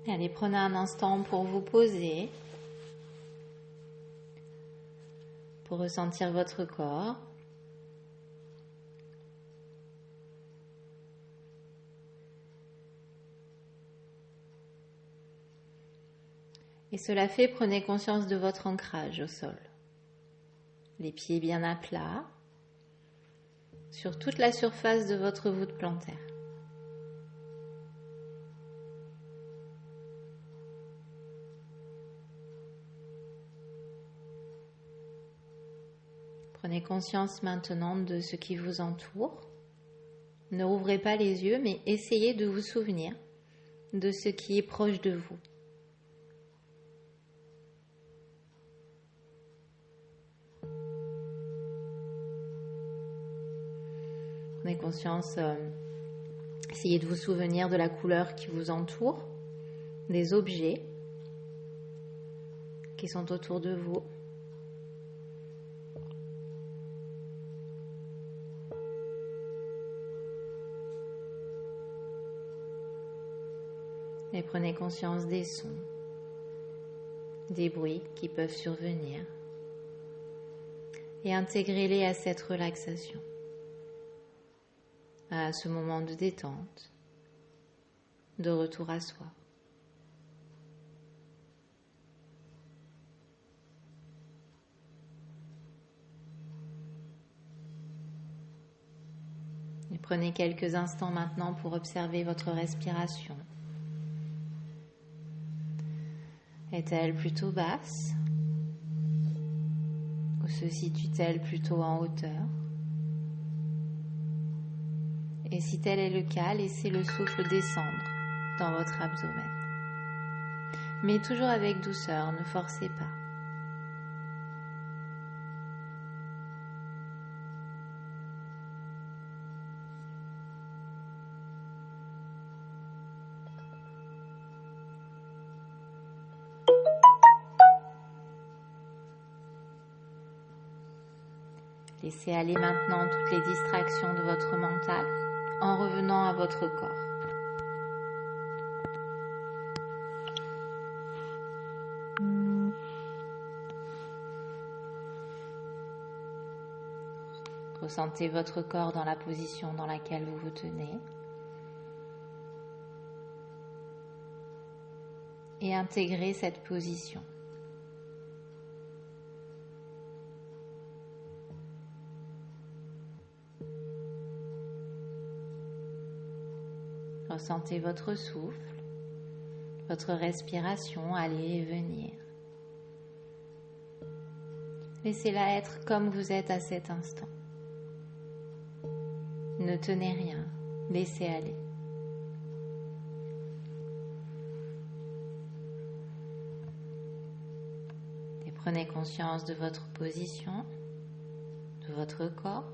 Allez, prenez un instant pour vous poser, pour ressentir votre corps. Et cela fait, prenez conscience de votre ancrage au sol. Les pieds bien à plat, sur toute la surface de votre voûte plantaire. Prenez conscience maintenant de ce qui vous entoure. Ne rouvrez pas les yeux, mais essayez de vous souvenir de ce qui est proche de vous. Prenez conscience, essayez de vous souvenir de la couleur qui vous entoure, des objets qui sont autour de vous. Et prenez conscience des sons, des bruits qui peuvent survenir et intégrez-les à cette relaxation, à ce moment de détente, de retour à soi. Et prenez quelques instants maintenant pour observer votre respiration. Est-elle plutôt basse ou se situe-t-elle plutôt en hauteur? Et si tel est le cas, laissez le souffle descendre dans votre abdomen. Mais toujours avec douceur, ne forcez pas. Laissez aller maintenant toutes les distractions de votre mental en revenant à votre corps. Ressentez votre corps dans la position dans laquelle vous vous tenez. Et intégrez cette position. Ressentez votre souffle, votre respiration aller et venir. Laissez-la être comme vous êtes à cet instant. Ne tenez rien, laissez aller. Et prenez conscience de votre position, de votre corps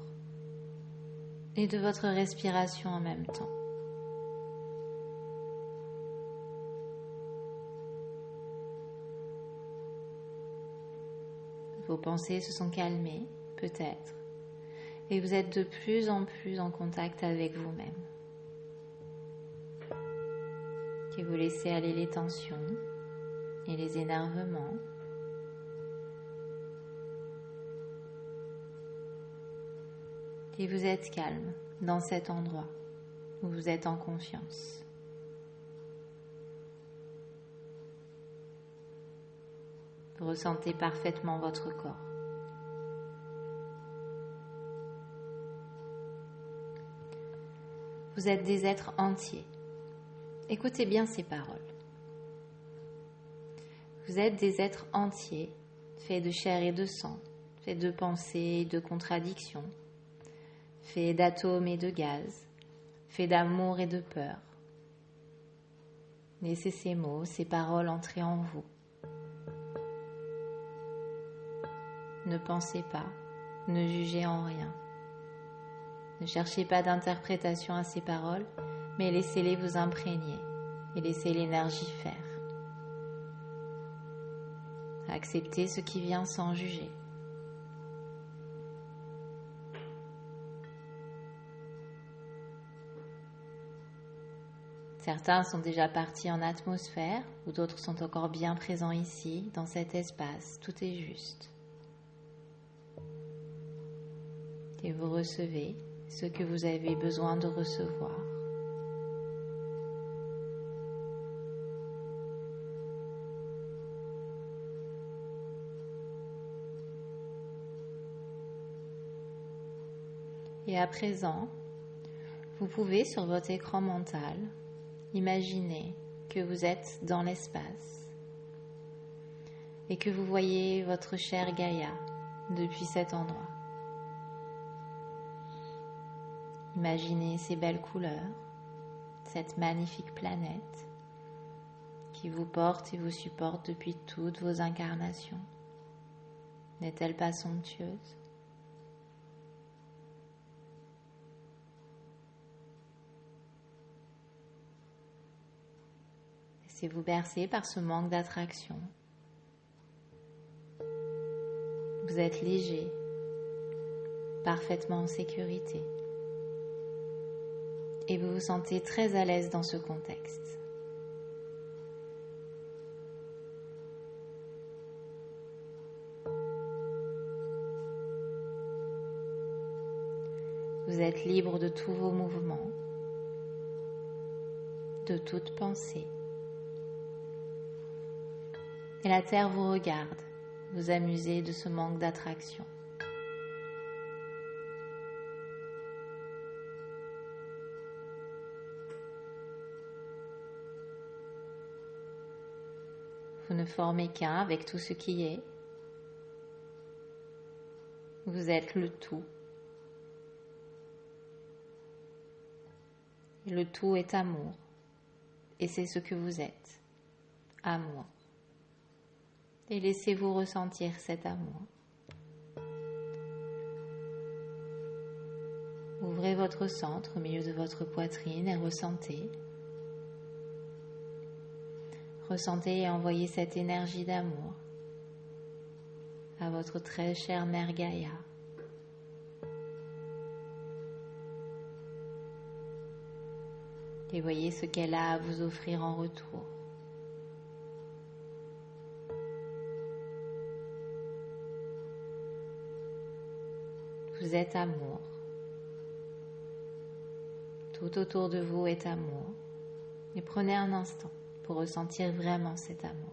et de votre respiration en même temps. Vos pensées se sont calmées, peut-être, et vous êtes de plus en plus en contact avec vous-même. Et vous laissez aller les tensions et les énervements. Et vous êtes calme dans cet endroit où vous êtes en confiance. Vous ressentez parfaitement votre corps. Vous êtes des êtres entiers. Écoutez bien ces paroles. Vous êtes des êtres entiers, faits de chair et de sang, faits de pensées et de contradictions, faits d'atomes et de gaz, faits d'amour et de peur. Laissez ces mots, ces paroles entrer en vous. Ne pensez pas, ne jugez en rien. Ne cherchez pas d'interprétation à ces paroles, mais laissez-les vous imprégner et laissez l'énergie faire. Acceptez ce qui vient sans juger. Certains sont déjà partis en atmosphère, ou d'autres sont encore bien présents ici, dans cet espace. Tout est juste. Et vous recevez ce que vous avez besoin de recevoir. Et à présent, vous pouvez sur votre écran mental imaginer que vous êtes dans l'espace et que vous voyez votre chère Gaïa depuis cet endroit. Imaginez ces belles couleurs, cette magnifique planète qui vous porte et vous supporte depuis toutes vos incarnations. N'est-elle pas somptueuse ? Laissez-vous bercer par ce manque d'attraction. Vous êtes léger, parfaitement en sécurité. Et vous vous sentez très à l'aise dans ce contexte. Vous êtes libre de tous vos mouvements, de toute pensée. Et la Terre vous regarde, vous amusez de ce manque d'attraction. Vous ne formez qu'un avec tout ce qui est. Vous êtes le tout. Et le tout est amour. Et c'est ce que vous êtes. Amour. Et laissez-vous ressentir cet amour. Ouvrez votre centre au milieu de votre poitrine et ressentez. Ressentez et envoyez cette énergie d'amour à votre très chère mère Gaïa. Et voyez ce qu'elle a à vous offrir en retour. Vous êtes amour. Tout autour de vous est amour. Et prenez un instant pour ressentir vraiment cet amour.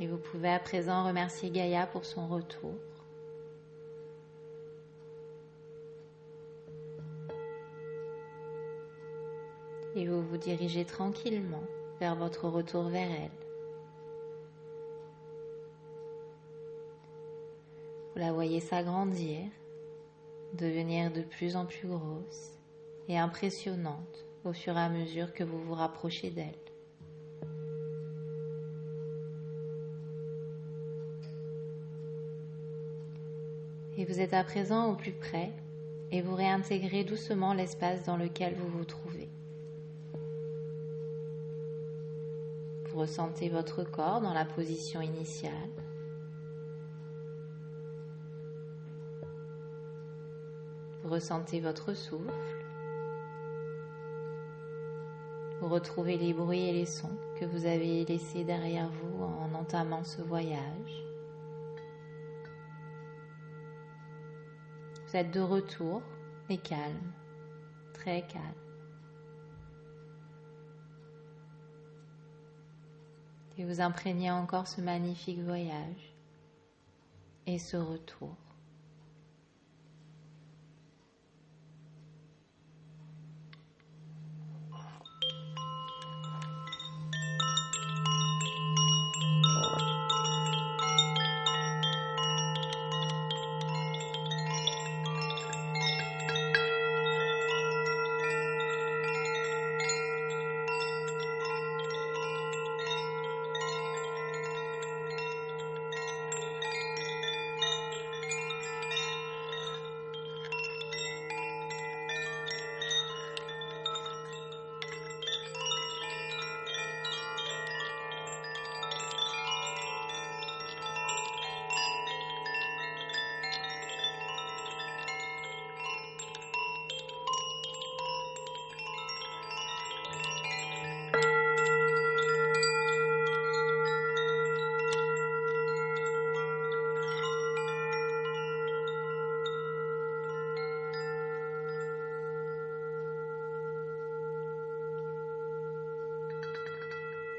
Et vous pouvez à présent remercier Gaïa pour son retour. Et vous vous dirigez tranquillement vers votre retour vers elle. Vous la voyez s'agrandir, devenir de plus en plus grosse et impressionnante au fur et à mesure que vous vous rapprochez d'elle. Et vous êtes à présent au plus près et vous réintégrez doucement l'espace dans lequel vous vous trouvez. Vous ressentez votre corps dans la position initiale. Vous ressentez votre souffle. Vous retrouvez les bruits et les sons que vous avez laissés derrière vous en entamant ce voyage. Vous êtes de retour et calme, très calme. Et vous imprégnez encore ce magnifique voyage et ce retour.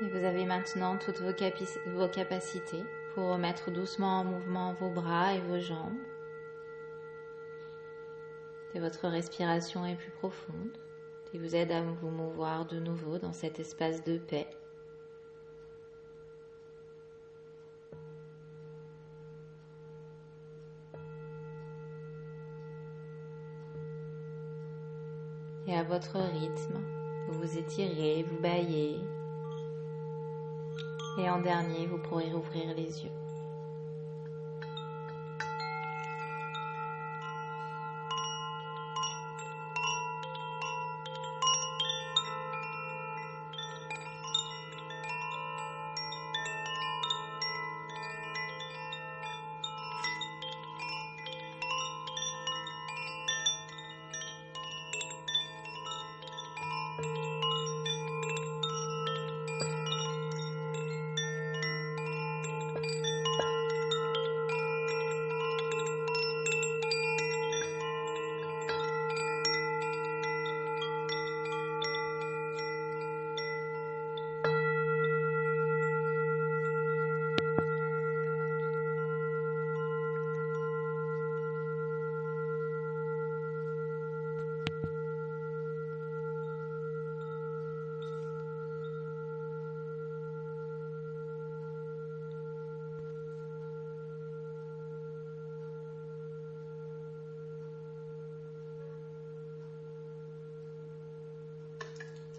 Et vous avez maintenant toutes vos capacités pour remettre doucement en mouvement vos bras et vos jambes. Et votre respiration est plus profonde et vous aide à vous mouvoir de nouveau dans cet espace de paix. Et à votre rythme, vous vous étirez, vous bâillez. Et en dernier, vous pourrez rouvrir les yeux.